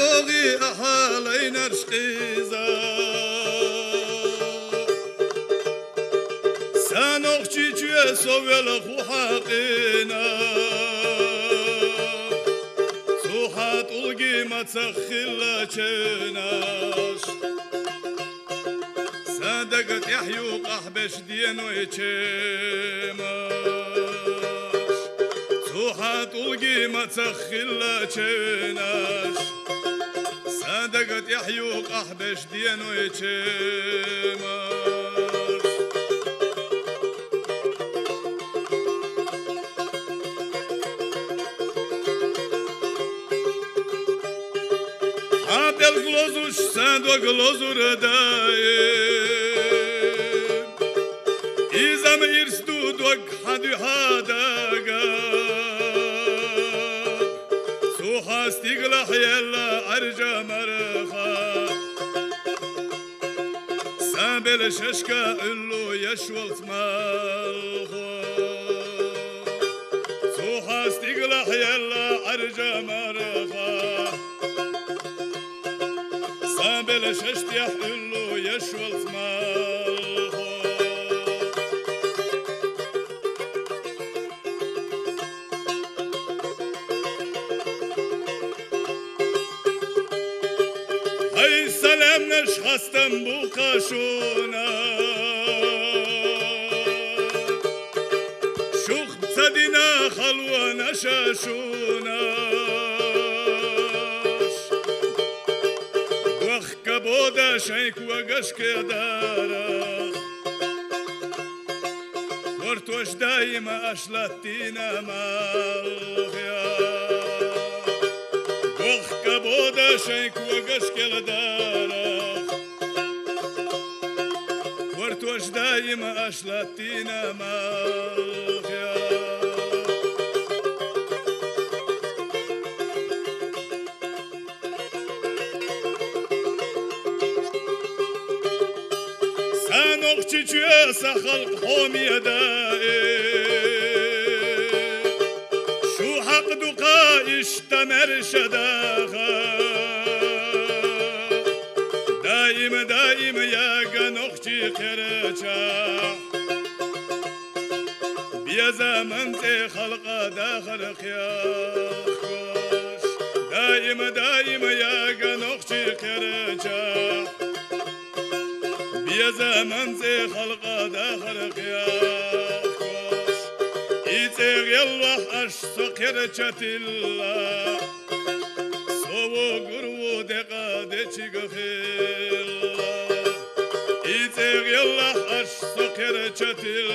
دوغي أحالين أرشقيزا سانوخشي جوه سوال خوحاقينا سوحات ألقي ما تسخل چناش صدقت يحيو قحبش دينو يچماش سوحات ألقي ما تسخل چناش صدقت يحيو قحبش دينو يچماش Abel glozuş sendo glozur daim İzam irstu dog hadu hadaga Suhastigla hayalla arja marha Sabel şaşka üllu yaşvalt malho Suhastigla hayalla arja marha بلا ششت يحلو يشوى الثمال هاي سلام نشخص تنبو قاشونا شوخ بصدنا خلوة نشاشونا كبودا شيك وقشك دارا ورتوش دايما أشلتينا مالغيا وخ كبودا شيك وقشك دارا ورتوش دايما أشلتينا مالغيا سانوخشي جوا سخلق حومي دائم شو حق دقا اشتمر شداغا دائم دائم يا قنوخشي خرجا بيا زمن زي خلق داخل خياخوش دائم دائم يا قنوخشي خرجا يا زمن زي خلقه داخل قياخوش يتيغ يالله أش سكرشة الله سوو قرو دقا ديشيغ خيلا يتيغ يالله أش سكرشة الله